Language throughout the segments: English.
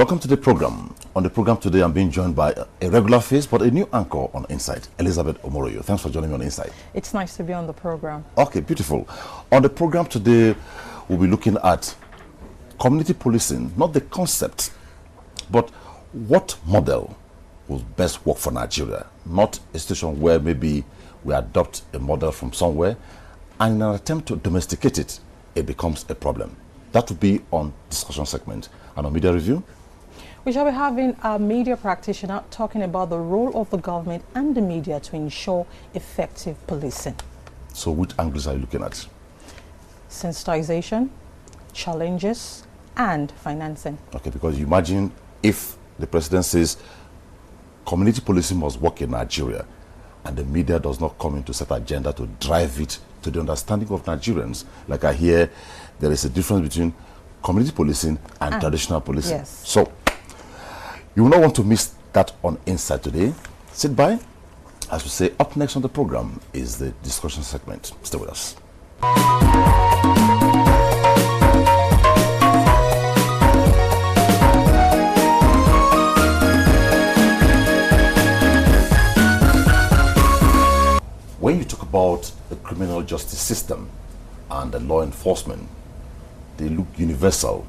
Welcome to the program. On the program today, I'm being joined by a regular face, but a new anchor on Insight, Elizabeth Omoroyo. Thanks for joining me on Insight. It's nice to be on the program. Okay, beautiful. On the program today, we'll be looking at community policing, not the concept, but what model will best work for Nigeria, not a situation where maybe we adopt a model from somewhere and in an attempt to domesticate it, it becomes a problem. That will be on discussion segment. And on media review, we shall be having a media practitioner talking about the role of the government and the media to ensure effective policing. So which angles are you looking at? Sensitization, challenges, and financing. Okay, because you imagine if the president says community policing must work in Nigeria and the media does not come into set agenda to drive it to the understanding of Nigerians. Like I hear there is a difference between community policing and traditional policing. Yes. So you will not want to miss that on Insight today. Sit by. As we say, up next on the program is the discussion segment. Stay with us. When you talk about the criminal justice system and the law enforcement, they look universal,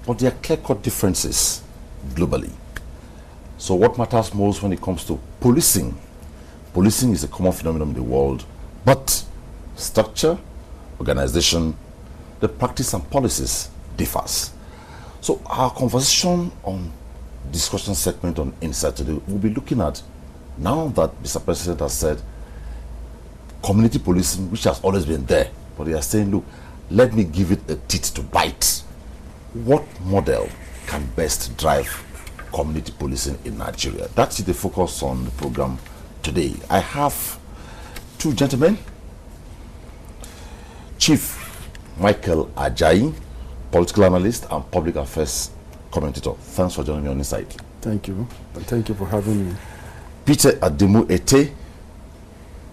but there are clear-cut differences globally. So what matters most when it comes to policing? Policing is a common phenomenon in the world, but structure, organization, the practice and policies differs. So our conversation on discussion segment on Insight today will be looking at, now that Mr. President has said community policing, which has always been there, but they are saying, look, let me give it a teeth to bite. What model can best drive community policing in Nigeria? That's the focus on the program today. I have two gentlemen. Chief Micheal Ajayi, political analyst and public affairs commentator. Thanks for joining me on Insight. Thank you, and thank you for having me. Peter Ademu-Eteh,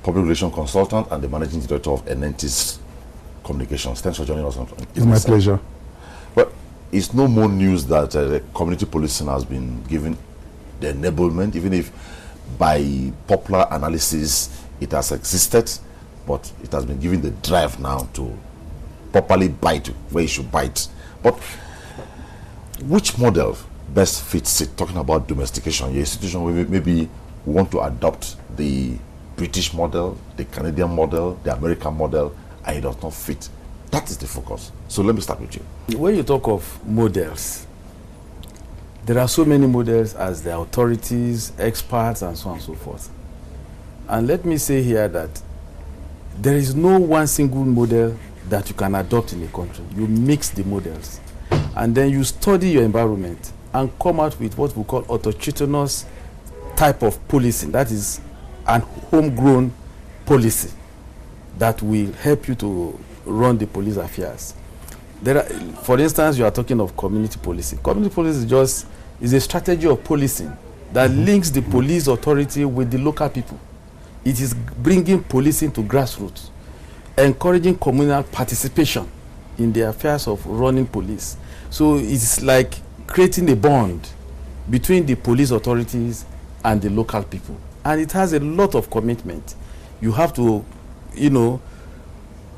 public relations consultant and the managing director of Enentis Communications. Thanks for joining us. It's my pleasure. Well, it's no more news that the community policing has been given the enablement, even if by popular analysis it has existed, but it has been given the drive now to properly bite where it should bite. But which model best fits it? Talking about domestication, your institution where maybe we want to adopt the British model, the Canadian model, the American model, and it does not fit. That is the focus. So let me start with you. When you talk of models, there are so many models as the authorities, experts, and so on and so forth. And let me say here that there is no one single model that you can adopt in a country. You mix the models, and then you study your environment and come out with what we call autochthonous type of policing. That is an homegrown policy that will help you to run the police affairs. There are, for instance, you are talking of community policing. Community policing is a strategy of policing that links the police authority with the local people. It is bringing policing to grassroots, encouraging communal participation in the affairs of running police. So it's like creating a bond between the police authorities and the local people. And it has a lot of commitment. You have to,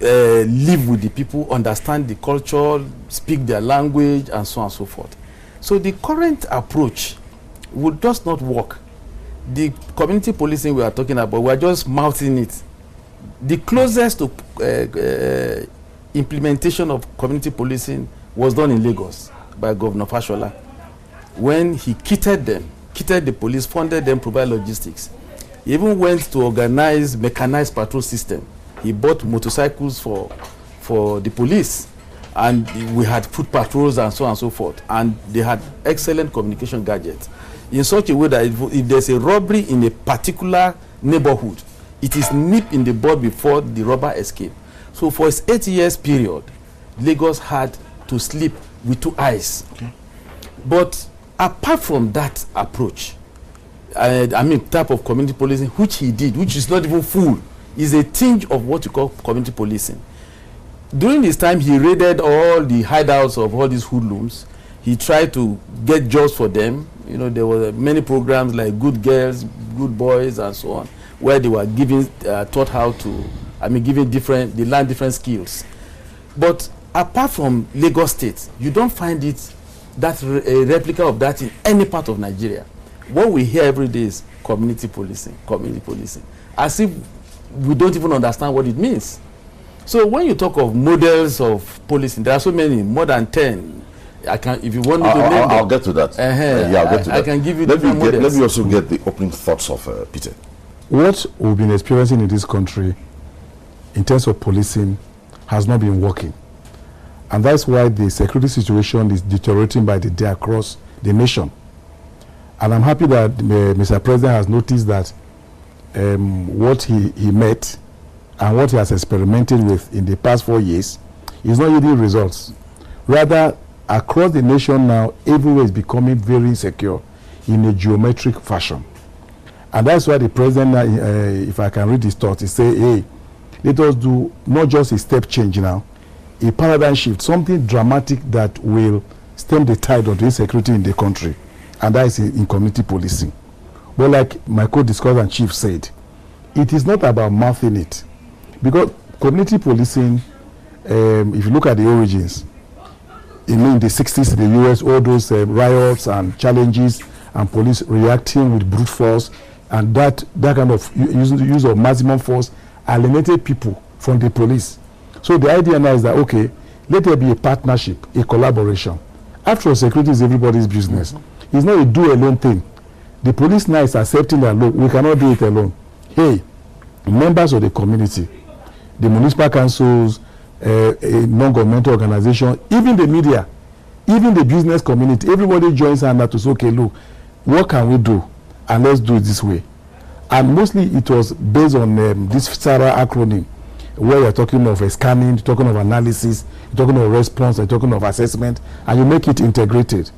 live with the people, understand the culture, speak their language, and so on and so forth. So the current approach would just not work. The community policing we are talking about, we are just mouthing it. The closest to implementation of community policing was done in Lagos by Governor Fashola, when he kitted the police, funded them, provided logistics. He even went to organize mechanized patrol system. He bought motorcycles for the police, and we had foot patrols and so on and so forth. And they had excellent communication gadgets in such a way that if there's a robbery in a particular neighborhood, it is nipped in the bud before the robber escaped. So for its 8 years period, Lagos had to sleep with two eyes. Okay. But apart from that approach, type of community policing, which he did, which is not even full, is a tinge of what you call community policing. During this time, he raided all the hideouts of all these hoodlums. He tried to get jobs for them. You know, there were many programs like Good Girls, Good Boys, and so on, where they were taught how to, they learn different skills. But apart from Lagos State, you don't find a replica of that in any part of Nigeria. What we hear every day is community policing, as if we don't even understand what it means. So when you talk of models of policing, there are so many, more than 10. I can, if you want me to name them. I'll get to that. Yeah, I'll get to that. I can give you different models. Let me also get the opening thoughts of Peter. What we've been experiencing in this country in terms of policing has not been working. And that's why the security situation is deteriorating by the day across the nation. And I'm happy that Mr. President has noticed that what he met and what he has experimented with in the past 4 years is not yielding results. Rather, across the nation now, everywhere is becoming very insecure in a geometric fashion. And that's why the president, if I can read his thoughts, he say, hey, let us do not just a step change now, a paradigm shift, something dramatic that will stem the tide of the insecurity in the country. And that is in community policing. But like my co-discussant and chief said, it is not about mouthing it. Because community policing, if you look at the origins, in the 60s in the US, all those riots and challenges and police reacting with brute force and that kind of use of maximum force alienated people from the police. So the idea now is that, okay, let there be a partnership, a collaboration. After all, security is everybody's business. It's not a do-alone thing. The police now is accepting that, look, we cannot do it alone. Hey, members of the community, the municipal councils, a non-governmental organization, even the media, even the business community, everybody joins hand to say, okay, look, what can we do? And let's do it this way. And mostly it was based on this SARA acronym, where you're talking of scanning, you're talking of analysis, you're talking of response, you're talking of assessment, and you make it integrated.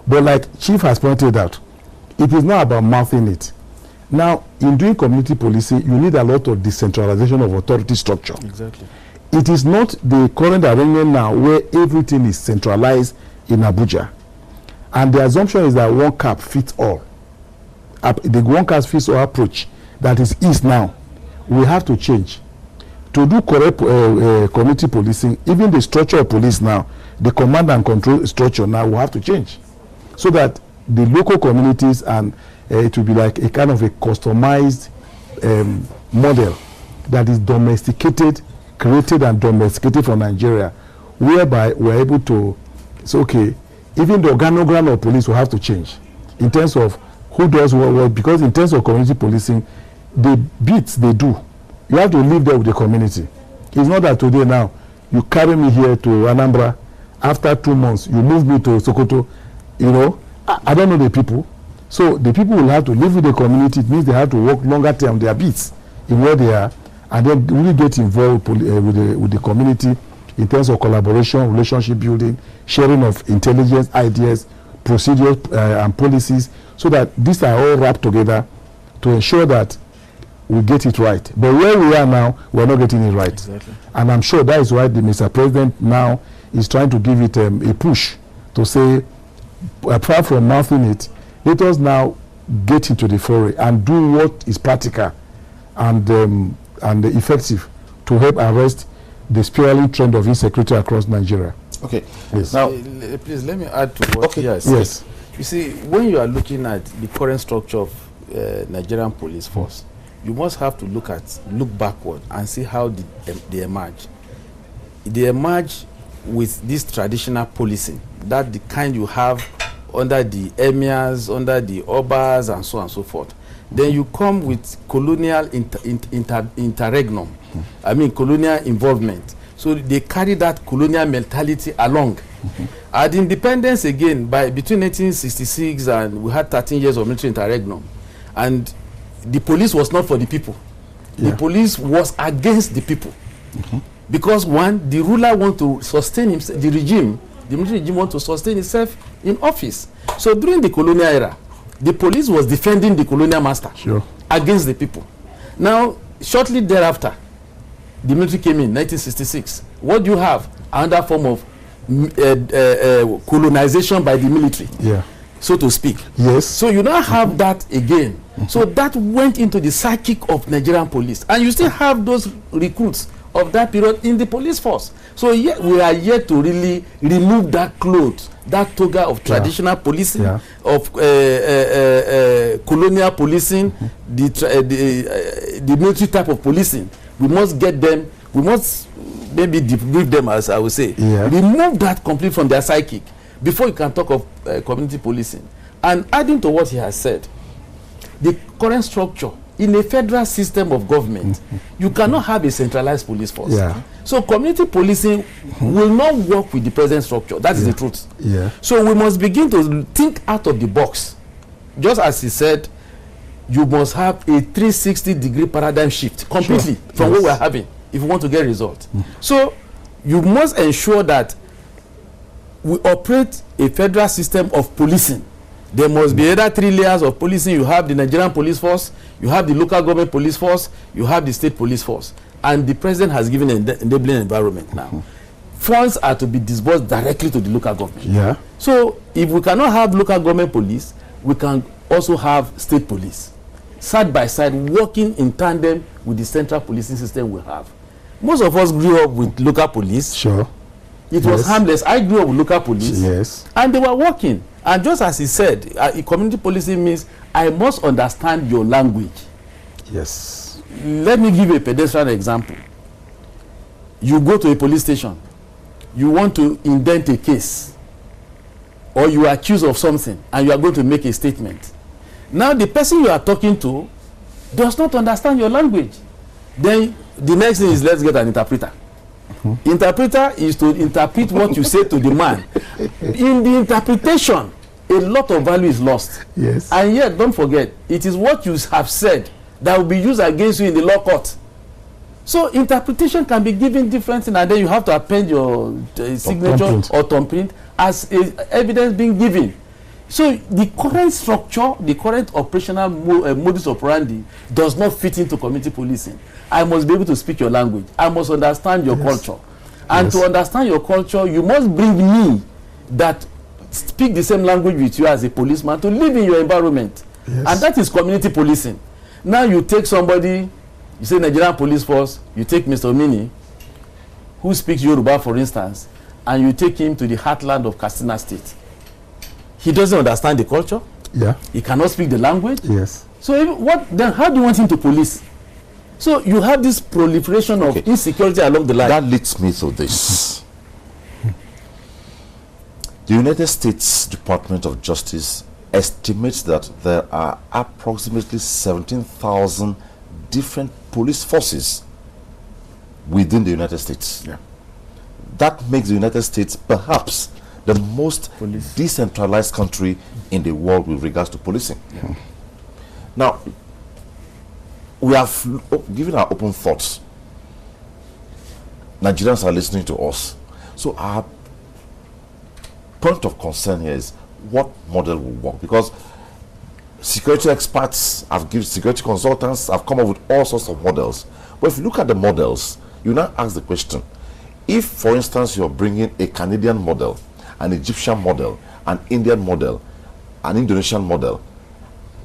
But like Chief has pointed out, it is not about mouthing it. Now, in doing community policing, you need a lot of decentralization of authority structure. Exactly. It is not the current arrangement now where everything is centralized in Abuja. And the assumption is that one cap fits all. The one cap fits all approach that is now, we have to change. To do correct community policing, even the structure of police now, the command and control structure now will have to change. So that the local communities and it will be like a kind of a customized model that is domesticated, created and domesticated for Nigeria, whereby we're able to say, okay, even the organogram of police will have to change in terms of who does what, because in terms of community policing, the bits they do, you have to live there with the community. It's not that today now, you carry me here to Anambra, after 2 months, you move me to Sokoto, you know, I don't know the people. So the people will have to live with the community. It means they have to work longer term their beats in where they are, and then really get involved with the community in terms of collaboration, relationship building, sharing of intelligence, ideas, procedures, and policies, so that these are all wrapped together to ensure that we get it right. But where we are now, we're not getting it right. Exactly. And I'm sure that is why the Mr. President now is trying to give it a push to say, apart from mouthing it, let us now get into the foray and do what is practical and effective to help arrest the spiraling trend of insecurity across Nigeria. Okay. Yes. Now, please let me add to what he has said. Yes. You see, when you are looking at the current structure of Nigerian police force, you must have to look backward and see how they emerge. They emerge with this traditional policing, that the kind you have under the emirs, under the obas, and so on and so forth. Then you come with colonial interregnum, colonial involvement. So they carry that colonial mentality along. At independence again, between 1966 and we had 13 years of military interregnum, and the police was not for the people. Yeah. The police was against the people. Because one, the ruler want to sustain himself, the military regime want to sustain itself in office. So during the colonial era, the police was defending the colonial master against the people. Now, shortly thereafter, the military came in 1966. What do you have? Another form of colonization by the military, so to speak. Yes. So you now have that again. So that went into the psychic of Nigerian police, and you still have those recruits of that period in the police force. So yet we are yet to really remove that cloth, that toga of traditional policing, of colonial policing, the military type of policing. We must get them. We must maybe debrief them, as I would say. Remove that completely from their psychic before you can talk of community policing. And adding to what he has said, the current structure in a federal system of government, you cannot have a centralized police force. So community policing will not work with the present structure. That is the truth. So we must begin to think out of the box. Just as he said, you must have a 360-degree paradigm shift completely from what we are having if you want to get results. So you must ensure that we operate a federal system of policing. There must be either 3 layers of policing. You have the Nigerian police force, you have the local government police force, you have the state police force. And the president has given an enabling environment now. Funds are to be disbursed directly to the local government. So if we cannot have local government police, we can also have state police, side by side, working in tandem with the central policing system we have. Most of us grew up with local police. It was harmless. I grew up with local police. And they were working. And just as he said, community policing means I must understand your language. Let me give you a pedestrian example. You go to a police station. You want to indent a case. Or you are accused of something and you are going to make a statement. Now the person you are talking to does not understand your language. Then the next thing is, let's get an interpreter. Interpreter is to interpret what you say to the man. In the interpretation, a lot of value is lost. And yet, don't forget, it is what you have said that will be used against you in the law court. So interpretation can be given different, and then you have to append your signature or thumbprint as evidence being given. So the current structure, the current operational modus operandi does not fit into community policing. I must be able to speak your language. I must understand your culture. And to understand your culture, you must bring me that speak the same language with you as a policeman to live in your environment. And that is community policing. Now you take somebody, you say Nigerian police force, you take Mr. Omini, who speaks Yoruba, for instance, and you take him to the heartland of Katsina State. He doesn't understand the culture. He cannot speak the language. So then how do you want him to police? So you have this proliferation of insecurity along the line. That leads me to this. The United States Department of Justice estimates that there are approximately 17,000 different police forces within the United States. That makes the United States perhaps the most decentralized country in the world with regards to policing. Now, we have given our open thoughts. Nigerians are listening to us. So our point of concern here is what model will work, because security experts have given, security consultants have come up with all sorts of models. But if you look at the models, you now ask the question, if for instance you're bringing a Canadian model, an Egyptian model, an Indian model, an Indonesian model,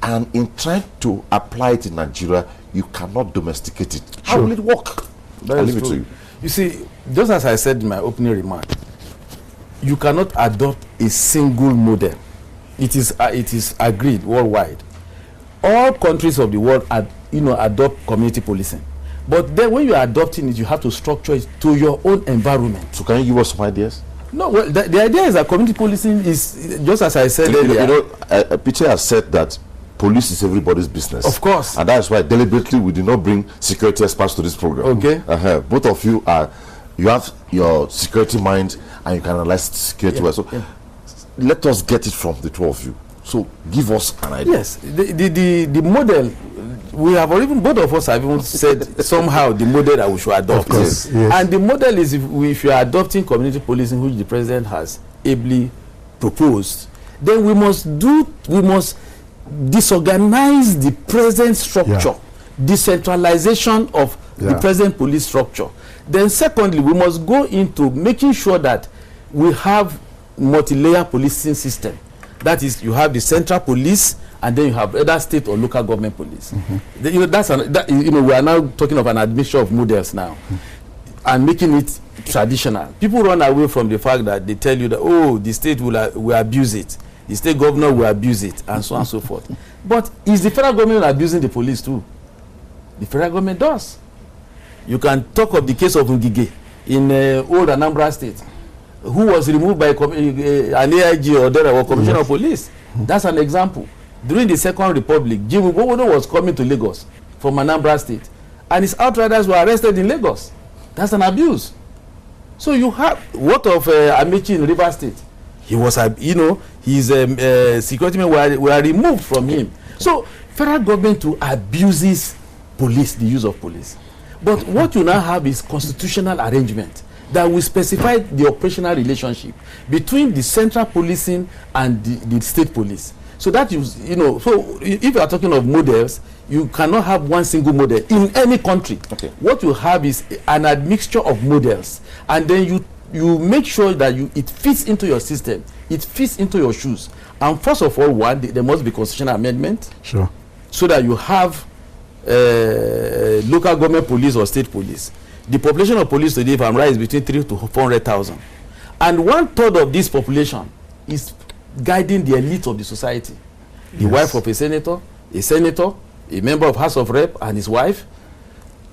and in trying to apply it in Nigeria, you cannot domesticate it. How will it work? I'll leave it to you. You see, just as I said in my opening remark, you cannot adopt a single model. It is agreed worldwide. All countries of the world adopt community policing. But then when you are adopting it, you have to structure it to your own environment. So can you give us some ideas? No, well, the idea is that community policing is, just as I said earlier. Peter has said that police is everybody's business. Of course. And that's why deliberately we did not bring security experts to this program. Both of you have your security mind and you can analyze security well. So let us get it from the two of you. So give us an idea. Yes, the model, we have even, both of us have even said somehow the model that we should adopt. Of course, yes. And the model is, if you are adopting community policing, which the president has ably proposed, then we must disorganize the present structure, decentralization of the present police structure. Then secondly, we must go into making sure that we have multi-layer policing system. That is, you have the central police, and then you have other state or local government police. We are now talking of an admixture of models now, and making it traditional. People run away from the fact that they tell you that, oh, the state will abuse it, the state governor will abuse it, and so on and so forth. But is the federal government abusing the police too? The federal government does. You can talk of the case of Ngige in old Anambra State, who was removed by an AIG or Commissioner of Police. That's an example. During the Second Republic, Jim Ugowodo was coming to Lagos from Anambra State, and his outriders were arrested in Lagos. That's an abuse. So you have, what of Amechi in River State? He was, his security men were removed from him. So federal government too abuses police, the use of police. But what you now have is constitutional arrangement that will specify the operational relationship between the central policing and the state police. So that so if you are talking of models, you cannot have one single model in any country. Okay. What you have is an admixture of models, and then you make sure that it fits into your system, it fits into your shoes. And first of all, there must be constitutional amendment. Sure. So that you have local government police or state police. The population of police today, if I'm right, is between 300,000 to 400,000. And 1/3 of this population is guiding the elite of the society. The wife of a senator, a member of House of Rep and his wife.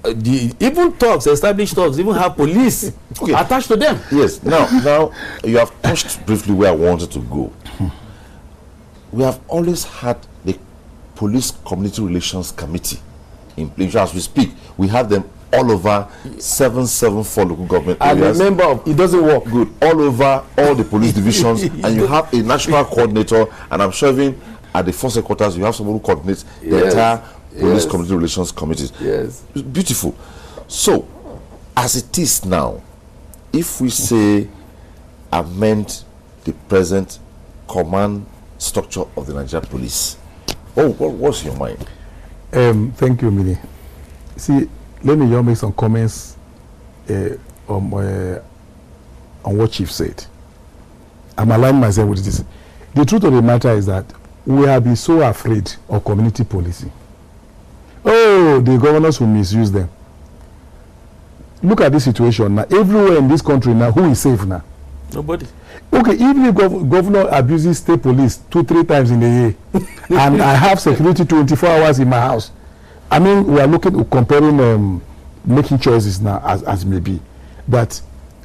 Even thugs, established thugs, even have police attached to them. Yes. Now you have touched briefly where I wanted to go. We have always had the Police Community Relations Committee in place. As we speak, we have them all over 774 local government areas. I'm a member of, it doesn't work. Good. All over all the police divisions, and you have a national coordinator, and I'm sure even at the force headquarters you have someone who coordinates the entire Police Community Relations Committees. Yes. Beautiful. So, as it is now, if we say amend the present command structure of the Nigerian police, what's your mind? Thank you, Mini. See, let me just make some comments on what Chief said. I'm aligning myself with this. The truth of the matter is that we have been so afraid of community policing. Oh, the governors will misuse them. Look at this situation now. Everywhere in this country now, who is safe now? Nobody. Okay, even if governor abuses state police 2-3 times in a year, and I have security 24 hours in my house, I mean, we are comparing, making choices now as may be. But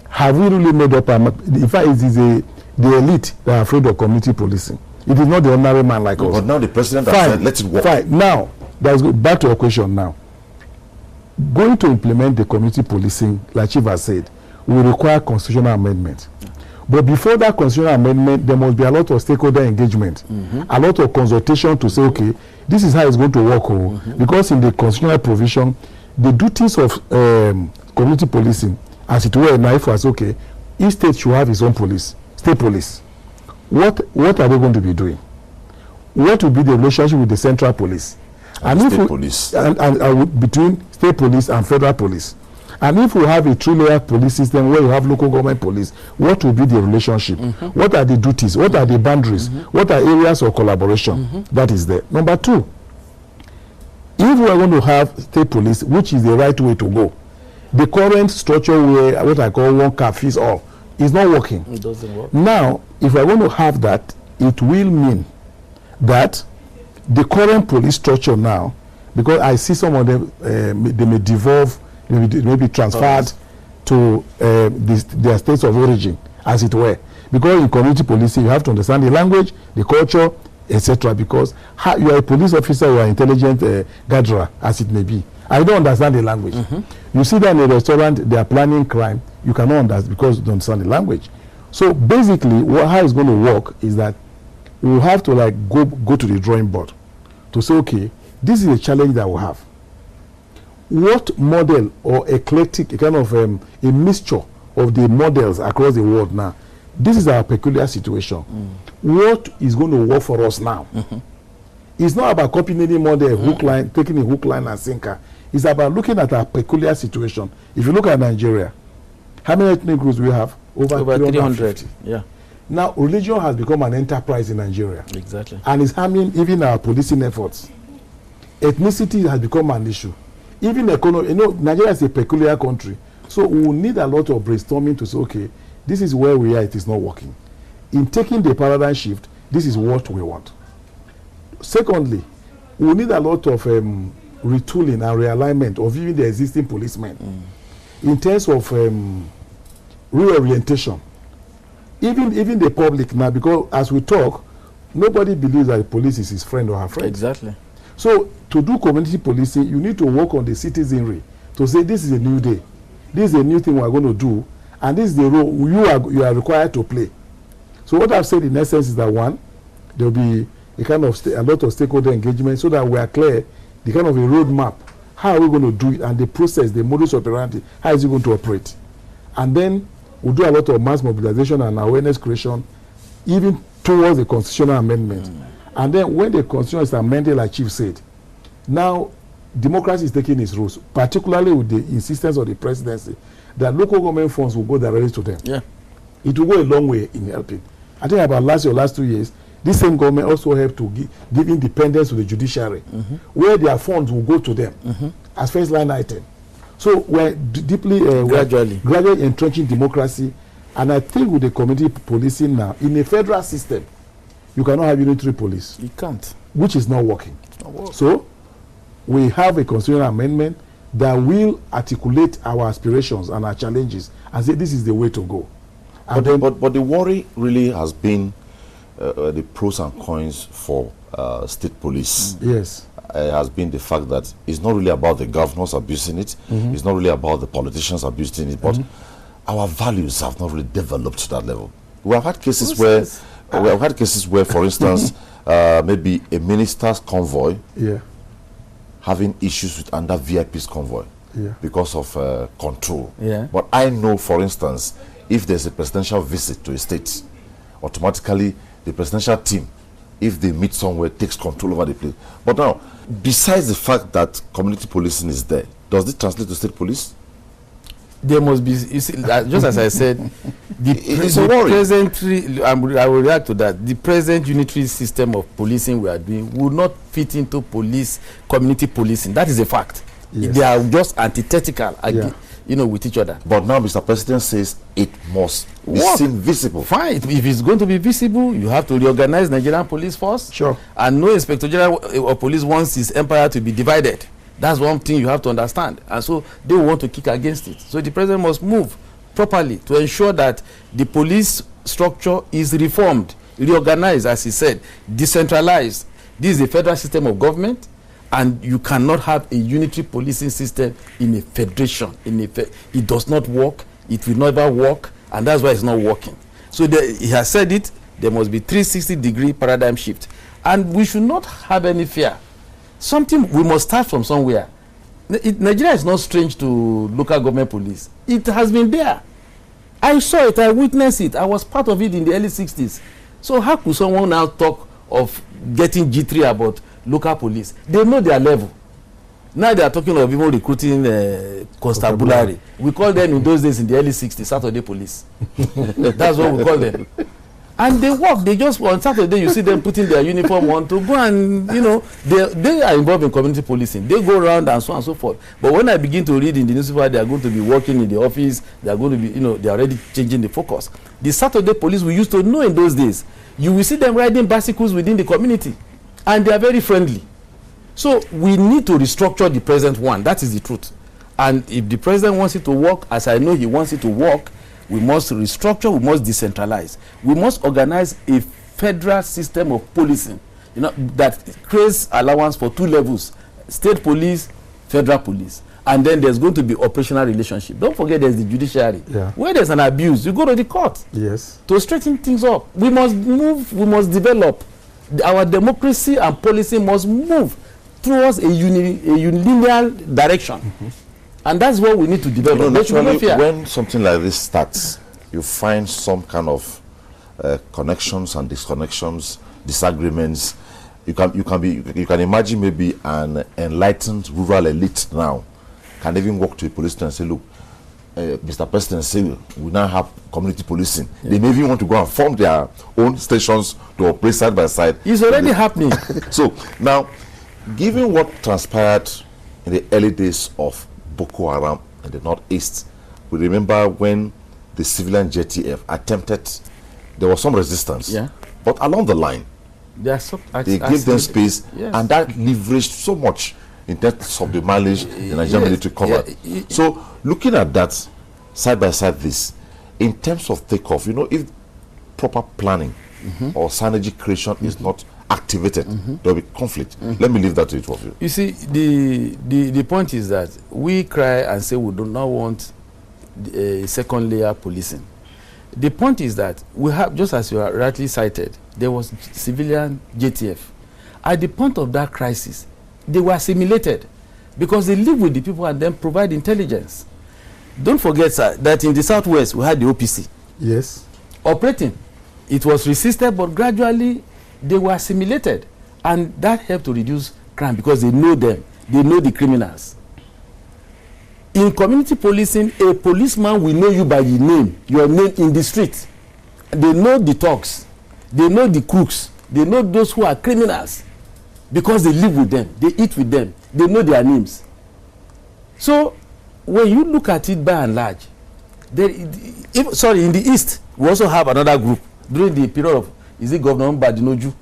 have we really made up our mind? In fact, it is the elite that are afraid of community policing. It is not the ordinary man like us. But now the president has said, let it work. Fine. Now, back to your question now. Going to implement the community policing, like Chief has said, will require constitutional amendment. But before that constitutional amendment, there must be a lot of stakeholder engagement, a lot of consultation to say, okay, this is how it's going to work. Because in the constitutional provision, the duties of community policing, as it were, now if it was okay, each state should have its own police, state police. What are they going to be doing? What will be the relationship with the central police? And state police. And between state police and federal police. And if we have a three-layer police system where you have local government police, what will be the relationship? What are the duties? What are the boundaries? What are areas of collaboration? That is there. Number two, if we are going to have state police, which is the right way to go, the current structure where what I call one cap fits all is not working. It doesn't work. Now, if we are going to have that, it will mean that the current police structure now, because I see some of them, they may devolve, may be transferred to their states of origin, as it were. Because in community policing, you have to understand the language, the culture, etc. Because you are a police officer, you are an intelligent gatherer, as it may be. I don't understand the language. You see that in a restaurant, they are planning crime. You cannot understand because you don't understand the language. So basically, how it's going to work is that we have to go to the drawing board to say, okay, this is a challenge that we have. What model or eclectic, a kind of a mixture of the models across the world now, this is our peculiar situation. What is going to work for us now? It's not about copying any model, hook line, taking a hook line and sinker. It's about looking at our peculiar situation. If you look at Nigeria, How many ethnic groups do we have? Over 300. Yeah. Now, religion has become an enterprise in Nigeria. Exactly. And it's harming even our policing efforts. Ethnicity has become an issue. Even economy, Nigeria is a peculiar country. So we will need a lot of brainstorming to say, okay, this is where we are, it is not working. In taking the paradigm shift, this is what we want. Secondly, we will need a lot of retooling and realignment of even the existing policemen in terms of reorientation. Even the public now, because as we talk, nobody believes that the police is his friend or her friend. Exactly. So to do community policing, you need to work on the citizenry to say this is a new day, this is a new thing we are going to do, and this is the role you are required to play. So what I've said in essence is that one, there will be a kind of a lot of stakeholder engagement so that we are clear the kind of a roadmap. How are we going to do it, and the process, the modus operandi, how is it going to operate? And then we'll do a lot of mass mobilization and awareness creation, even towards the constitutional amendment. And then when the constitution is amended, like Chief said, now democracy is taking its rules, particularly with the insistence of the presidency, that local government funds will go directly to them. Yeah. It will go a long way in helping. I think about last 2 years, this same government also helped to give independence to the judiciary, where their funds will go to them as first line item. So we're deeply gradually entrenching democracy, and I think with the community policing now, in a federal system, you cannot have unitary police. You can't. Which is not working. So we have a constitutional amendment that will articulate our aspirations and our challenges and say this is the way to go. But the worry really has been the pros and cons for state police. Yes. Has been the fact that it's not really about the governors abusing it, it's not really about the politicians abusing it, but our values have not really developed to that level. We have had cases where, for instance, maybe a minister's convoy having issues with under VIP's convoy because of control. But I know, for instance, if there's a presidential visit to a state, automatically the presidential team, if they meet somewhere, takes control over the place. But now, besides the fact that community policing is there, does it translate to state police? There must be, you see, just as I said, it's a worry. I will react to that. The present unitary system of policing we are doing will not fit into community policing. That is a fact. Yes. They are just antithetical, with each other. But now Mr. President says it must be seen visible. Fine. If it's going to be visible, you have to reorganize Nigerian police force. Sure. And no Inspector General of Police wants his empire to be divided. That's one thing you have to understand. And so they want to kick against it. So the president must move properly to ensure that the police structure is reformed, reorganized, as he said, decentralized. This is a federal system of government, and you cannot have a unitary policing system in a federation. It does not work. It will never work, and that's why it's not working. So he has said it. There must be 360-degree paradigm shift, and we should not have any fear. We must start from somewhere. Nigeria is not strange to local government police. It has been there. I saw it. I witnessed it. I was part of it in the early 60s. So how could someone now talk of getting jittery about local police? They know their level. Now they are talking of even recruiting constabulary. We call them in those days in the early 60s Saturday police. That's what we call them. And they work. They just, on Saturday, you see them putting their uniform on to go and, they are involved in community policing. They go around and so on and so forth. But when I begin to read in the newspaper, they are going to be working in the office. They are going to be, they are already changing the focus. The Saturday police we used to know in those days, you will see them riding bicycles within the community. And they are very friendly. So we need to restructure the present one. That is the truth. And if the president wants it to work, as I know he wants it to work, we must restructure, we must decentralize. We must organize a federal system of policing, that creates allowance for 2 levels, state police, federal police. And then there's going to be operational relationship. Don't forget there's the judiciary. Where there's an abuse, you go to the court. Yes. To straighten things up. We must move, we must develop. Our democracy and policy must move towards a unilinear direction. And that's what we need to develop. Naturally, when something like this starts, you find some kind of connections and disconnections, disagreements. You can imagine maybe an enlightened rural elite now can even walk to a police station and say, look, Mr. President say we now have community policing. They may even want to go and form their own stations to operate side by side. It's already happening. So now, given what transpired in the early days of Boko Haram in the northeast, we remember when the civilian JTF attempted, there was some resistance. Yeah. But along the line, they gave them space, and that leveraged so much in terms of the mileage the Nigerian military covered. So, looking at that, side by side this, in terms of takeoff, if proper planning or synergy creation is not activated, there will be conflict. Let me leave that to each of you. You see, the point is that we cry and say we do not want a second layer policing. The point is that we have, just as you are rightly cited, there was civilian JTF. At the point of that crisis, they were assimilated because they live with the people and then provide intelligence. Don't forget, sir, that in the southwest we had the OPC. Yes. Operating. It was resisted, but gradually they were assimilated, and that helped to reduce crime because they know them, they know the criminals. In community policing, a policeman will know you by your name in the street. They know the thugs, they know the crooks, they know those who are criminals because they live with them, they eat with them, they know their names. So when you look at it by and large, in the east, we also have another group during the period of, is it Governor Badinoju?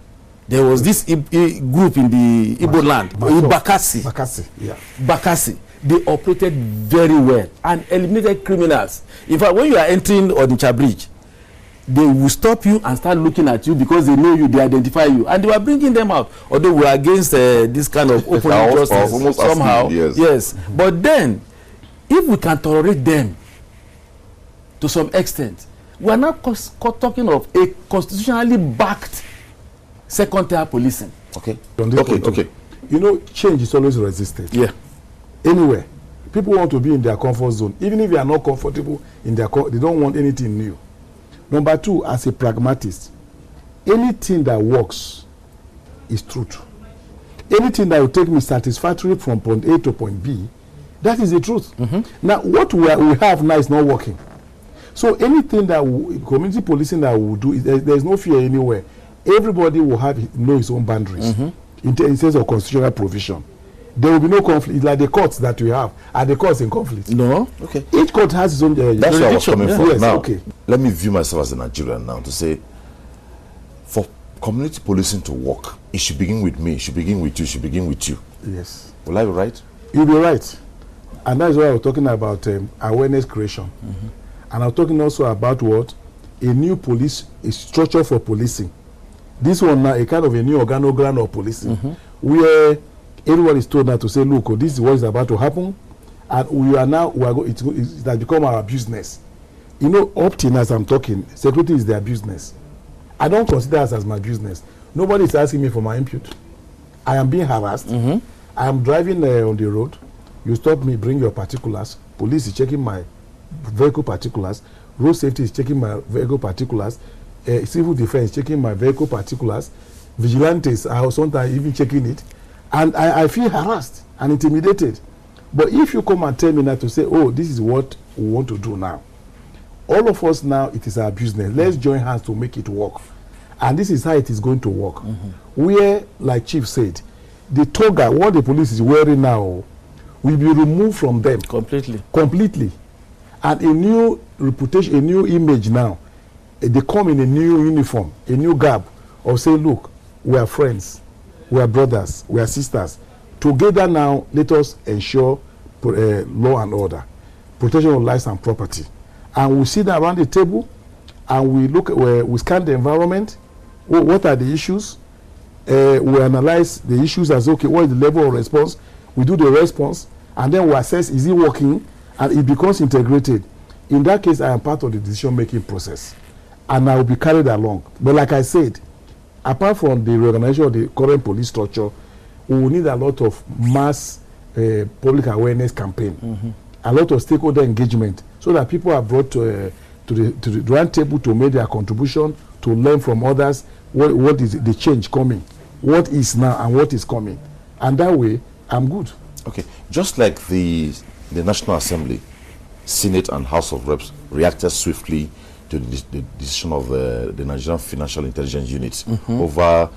There was this group in the Igbo land, Bakassi. Yeah. Bakassi. They operated very well and eliminated criminals. In fact, when you are entering Onitsha Bridge, they will stop you and start looking at you because they know you, they identify you, and they were bringing them out. Although we are against this kind of open justice somehow, yes. But then, if we can tolerate them to some extent, we are now talking of a constitutionally backed second-tier policing. Okay. Okay. Change is always resisted. Yeah. Anywhere, people want to be in their comfort zone, even if they are not comfortable in their they don't want anything new. Number two, as a pragmatist, anything that works is truth. Anything that will take me satisfactorily from point A to point B, that is the truth. Now, what we have now is not working. So anything that community policing that we will do, there is no fear anywhere. Everybody will know his own boundaries in terms of constitutional provision. There will be no conflict. It's like the courts that we have. Are the courts in conflict? No. Okay. Each court has its own That's where I was coming from. Yes, now, okay. Let me view myself as a Nigerian now to say, for community policing to work, it should begin with me, it should begin with you, it should begin with you. Yes. Will I be right? You'll be right. And that's why I was talking about awareness creation. And I'm talking also about what? A new a structure for policing. This one now, a kind of a new organogram of policing, where everyone is told now to say, look, this is what is about to happen, and it has become our business. Up till as I'm talking, security is their business. I don't consider us as my business. Nobody is asking me for my input. I am being harassed. I am driving on the road. You stop me, bring your particulars. Police is checking my vehicle particulars. Road safety is checking my vehicle particulars. Civil defense checking my vehicle particulars. Vigilantes are sometimes even checking it. And I feel harassed and intimidated. But if you come and tell me now to say, oh, this is what we want to do now. All of us now, it is our business. Let's join hands to make it work. And this is how it is going to work. Where, like Chief said, the toga, what the police is wearing now, will be removed from them. Completely. And a new reputation, a new image now. They come in a new uniform, a new garb of saying, look, we are friends. We are brothers, we are sisters. Together now, let us ensure law and order, protection of lives and property. And we sit around the table and we look at we scan the environment. What are the issues? We analyze the issues as, okay, what is the level of response? We do the response, and then we assess, is it working? And it becomes integrated. In that case, I am part of the decision-making process, and I will be carried along. But like I said, apart from the reorganization of the current police structure, we will need a lot of mass public awareness campaign, a lot of stakeholder engagement, so that people are brought to the round table to make their contribution, to learn from others what is the change coming, what is now and what is coming. And that way, I'm good. Okay. Just like the National Assembly Senate and House of Reps reacted swiftly to the decision of the Nigerian Financial Intelligence Unit over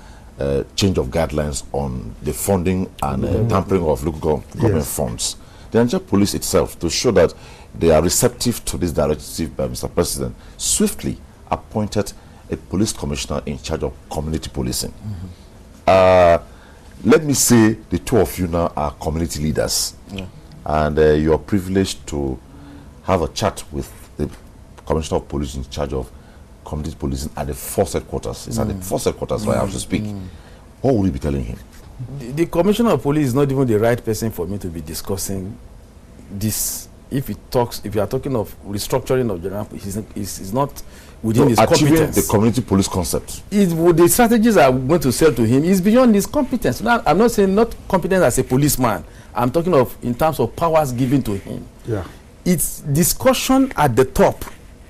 change of guidelines on the funding and tampering of local government funds. The Nigerian police itself, to show that they are receptive to this directive by Mr. President, swiftly appointed a police commissioner in charge of community policing. Let me say the two of you now are community leaders, and you are privileged to have a chat with the Commissioner of Police in charge of community policing at the force headquarters. It's at the force headquarters where I have to speak. What will you be telling him? The Commissioner of Police is not even the right person for me to be discussing this. If you are talking of restructuring of general, he's not within his competence. The community police concept. The strategies I'm going to sell to him is beyond his competence. Now, I'm not saying not competence as a policeman. I'm talking of in terms of powers given to him. Yeah. It's discussion at the top,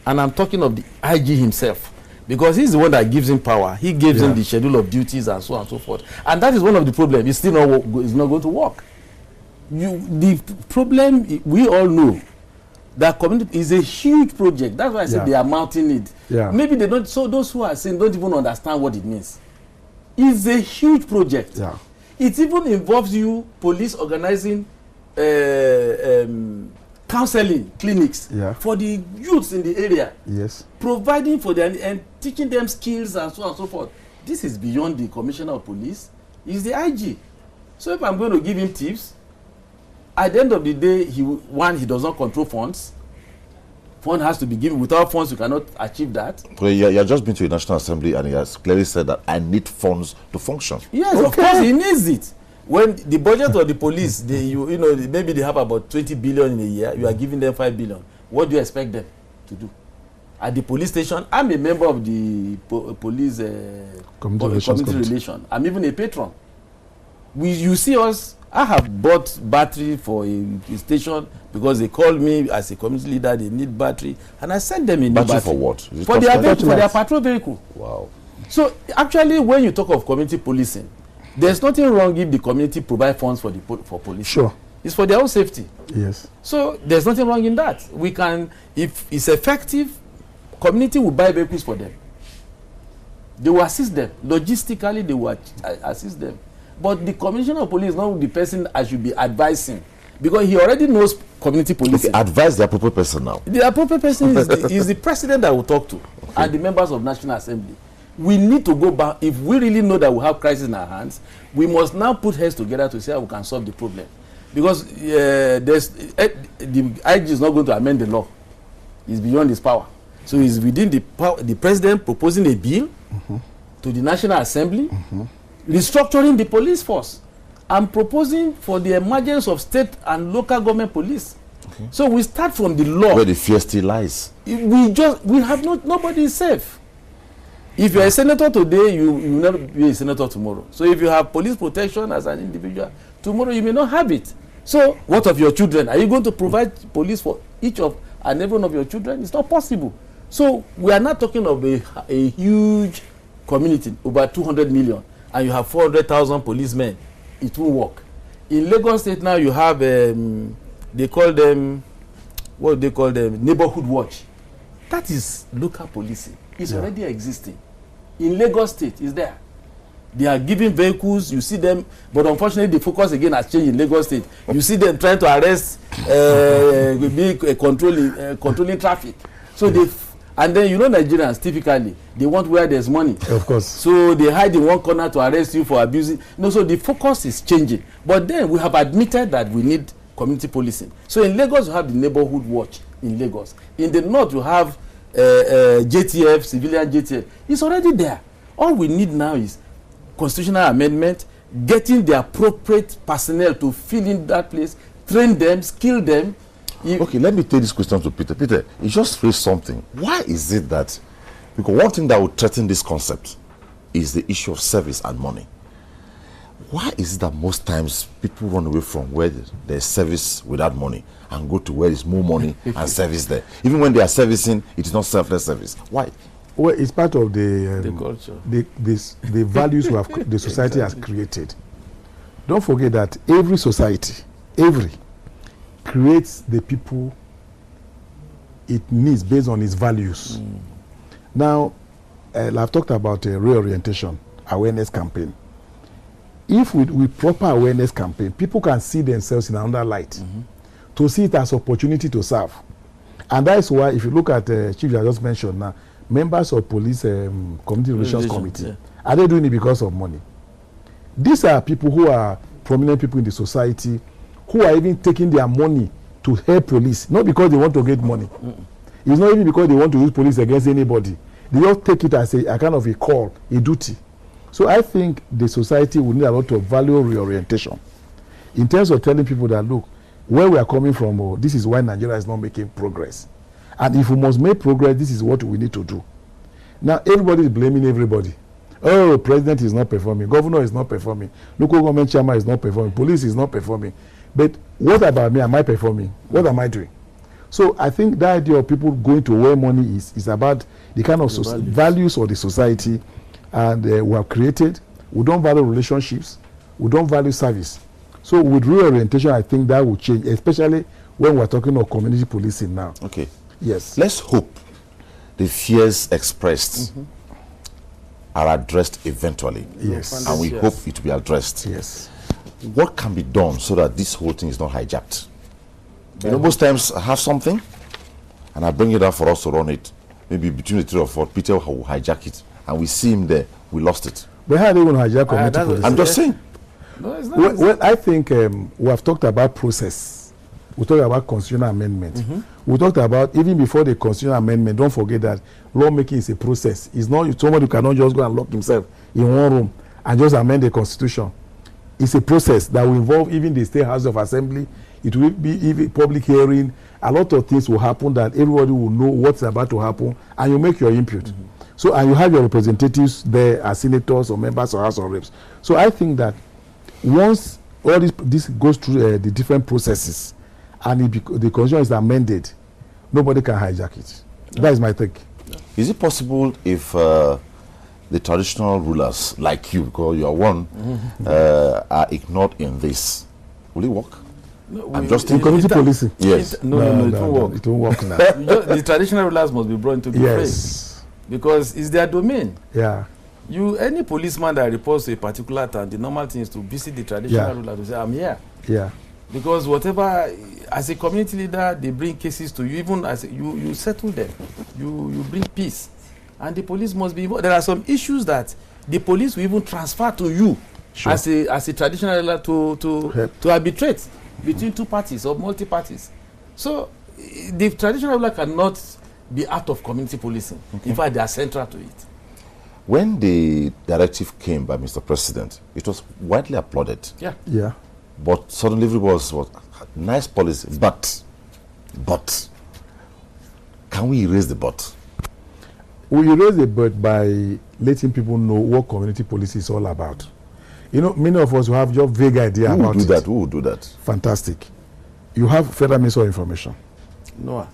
and I'm talking of the IG himself, because he's the one that gives him power. He gives him the schedule of duties and so on and so forth. And that is one of the problems. It's still not going to work. The problem, we all know that community is a huge project. That's why I said they are mounting it. Yeah. Maybe they don't. So those who are saying don't even understand what it means. It's a huge project. Yeah. It even involves you police organizing counseling clinics for the youths in the area. Yes. Providing for them and teaching them skills and so on and so forth. This is beyond the Commissioner of Police. It's the IG. So if I'm going to give him tips, at the end of the day, he does not control funds. Fund has to be given. Without funds, you cannot achieve that. But you have just been to the National Assembly and he has clearly said that I need funds to function. Yes, of course, he needs it. When the budget of the police, maybe they have about 20 billion in a year, you are giving them 5 billion. What do you expect them to do? At the police station, I'm a member of the police community relation. I'm even a patron. You see us. I have bought battery for a station because they called me as a community leader. They need battery, and I sent them a new battery. For what? For their patrol vehicle. Wow. So actually, when you talk of community policing, there's nothing wrong if the community provide funds for police. Sure. It's for their own safety. Yes. So there's nothing wrong in that. We can, if it's effective, community will buy vehicles for them. They will assist them logistically. They will assist them. But the Commissioner of Police is not the person I should be advising, because he already knows community policing. Advise the appropriate person now. The appropriate person is the president that will talk to, and the members of National Assembly. We need to go back. If we really know that we have crisis in our hands, we must now put heads together to see how we can solve the problem. Because the IG is not going to amend the law. It's beyond his power. So it's within the president proposing a bill to the National Assembly, restructuring the police force, and proposing for the emergence of state and local government police. So we start from the law. Where the fear still lies. Nobody is safe. If you are a senator today, you will not be a senator tomorrow. So if you have police protection as an individual, tomorrow you may not have it. So what of your children? Are you going to provide police for each of and every one of your children? It's not possible. So we are not talking of a huge community, over 200 million, and you have 400,000 policemen. It won't work. In Lagos State now you have, they call them neighborhood watch. That is local policing. It's already existing. In Lagos State, it's there. They are giving vehicles, you see them, but unfortunately the focus again has changed in Lagos State. You see them trying to arrest, controlling traffic. So and then Nigerians typically, they want where there's money. Of course. So they hide in one corner to arrest you for abusing. So the focus is changing. But then we have admitted that we need community policing. So in Lagos, you have the neighborhood watch in Lagos. In the north, you have JTF, civilian JTF. It's already there. All we need now is constitutional amendment, getting the appropriate personnel to fill in that place, train them, skill them. Okay, let me take this question to Peter. Peter, you just raised something. Why is it that, because one thing that would threaten this concept is the issue of service and money. Why is it that most times people run away from where there's service without money and go to where there's more money and service there? Even when they are servicing, it is not selfless service. Why? Well, it's part of the culture, the values the society has created. Don't forget that every society, creates the people it needs based on its values. Now, I've talked about a reorientation awareness campaign. If with proper awareness campaign, people can see themselves in another light, to see it as opportunity to serve. And that's why, if you look at Chief, I just mentioned now, members of police community relations committee, are they doing it because of money? These are people who are prominent people in the society, who are even taking their money to help police, not because they want to get money. It's not even because they want to use police against anybody. They just take it as a kind of a call, a duty. So I think the society will need a lot of value reorientation in terms of telling people that, look, where we are coming from, this is why Nigeria is not making progress. And if we must make progress, this is what we need to do. Now, everybody is blaming everybody. Oh, president is not performing, governor is not performing, local government chairman is not performing, police is not performing. But what about me? Am I performing? What am I doing? So I think the idea of people going to where money is about the kind of values of the society, and we have created. We don't value relationships. We don't value service. So with reorientation, I think that will change, especially when we're talking of community policing now. Okay. Yes. Let's hope the fears expressed are addressed eventually. Yes. And we hope it will be addressed. Yes. What can be done so that this whole thing is not hijacked? You know, most times I have something and I bring it out for us to run it. Maybe between the three or four, Peter will hijack it. And we see him there, we lost it. But how are they going to hijack community policing? I'm just saying. No, it's not. Well, I think we have talked about process. We talked about constitutional amendment. We talked about, even before the constitutional amendment, don't forget that lawmaking is a process. It's not somebody who cannot just go and lock himself in one room and just amend the constitution. It's a process that will involve even the State House of Assembly. It will be even public hearing. A lot of things will happen that everybody will know what's about to happen, and you make your input. So, and you have your representatives there as senators or members of House of Reps. So I think that once all this goes through the different processes and the constitution is amended, nobody can hijack it. That is my take. Is it possible if the traditional rulers, like you, because you are one, are ignored in this? Will it work? No, I'm just In community policing? Yes. No, it won't work. It won't work now. The traditional rulers must be brought into the fray, Yes. because it's their domain. Yeah. Any policeman that reports to a particular town, the normal thing is to visit the traditional ruler to say, I'm here. Yeah. Because whatever, as a community leader, they bring cases to you, even as you settle them, you bring peace. And the police must be involved. There are some issues that the police will even transfer to you as a traditional ruler to arbitrate between two parties or multi-parties. So the traditional ruler cannot be out of community policing. In fact, they are central to it. When the directive came by Mr. President, it was widely applauded. Yeah. Yeah. But suddenly everybody was nice policy. But, can we erase the but? We erase the but by letting people know what community policy is all about. You know, many of us who have just vague idea about it. Who will do that? Fantastic. You have Federal Ministry of Information. No.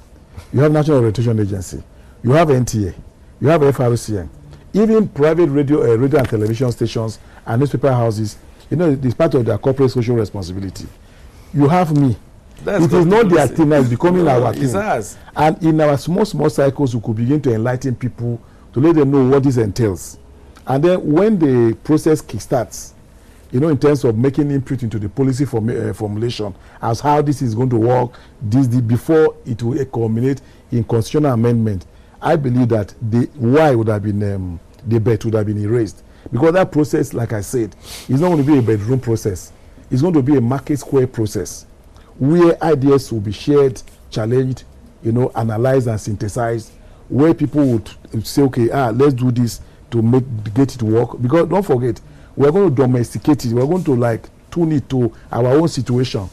You have National Orientation Agency. You have NTA. You have FRCN. Even private radio and television stations and newspaper houses, you know, it's part of their corporate social responsibility. You have me. It is not their thing now, it's becoming our thing. It's ours. And in our small cycles, we could begin to enlighten people, to let them know what this entails. And then when the process kickstarts, you know, in terms of making input into the policy formulation, as how this is going to work, before it will culminate in constitutional amendment, I believe that the why would have been, the bet would have been erased. Because that process, like I said, is not going to be a bedroom process. It's going to be a market square process where ideas will be shared, challenged, you know, analyzed and synthesized, where people would say, okay, let's do this to get it to work. Because don't forget, we're going to domesticate it. We're going to tune it to our own situation.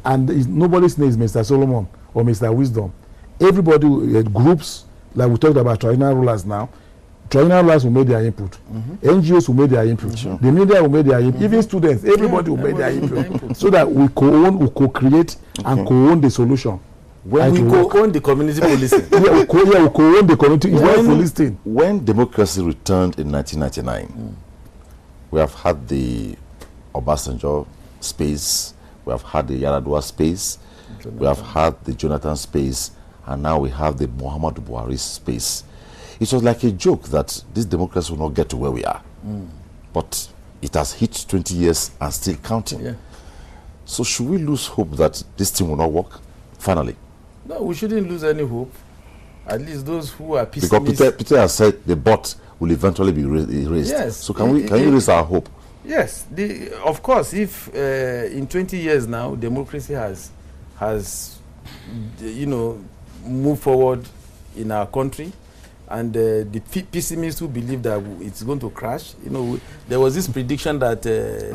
And nobody's name is Mr. Solomon or Mr. Wisdom. Everybody, groups, like we talked about traditional rulers now, traditional rulers will make their input. NGOs will make their input. Sure. The media will make their input. Even students, everybody will make their input. So that we co-own, we co-create and co-own the solution. When we co-own the community policing. we co-own the community policing. When democracy returned in 1999, we have had the Obasanjo space, we have had the Yaradua space, we have had the Jonathan space, and now we have the Muhammadu Buhari space. It was like a joke that this democracy will not get to where we are. But it has hit 20 years and still counting. Yeah. So should we lose hope that this thing will not work, finally? No, we shouldn't lose any hope. At least those who are pessimists. Because Peter has said the bot will eventually be erased. Yes. So can you raise our hope? Yes. Of course, if in 20 years now, democracy has moved forward in our country, and the pessimists who believe that it's going to crash, there was this prediction that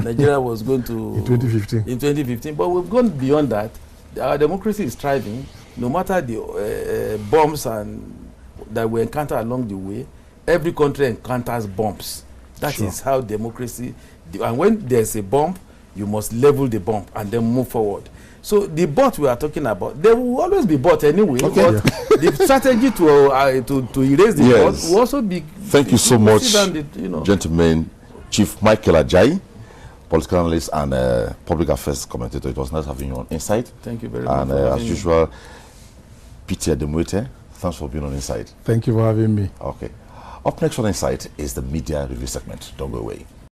Nigeria was going to in 2015. In 2015, but we've gone beyond that. Our democracy is thriving, no matter the bombs that we encounter along the way. Every country encounters bombs. That is how democracy. And when there's a bomb, you must level the bomb and then move forward. So the bot we are talking about, there will always be bot anyway. Okay. But the strategy to erase the bot will also be. Thank you so much, gentlemen. Chief Micheal Ajayi, political analyst and public affairs commentator. It was nice having you on Insight. Thank you very much. And as usual, PT Ademu-Eteh, thanks for being on Insight. Thank you for having me. Okay. Up next on Insight is the media review segment. Don't go away.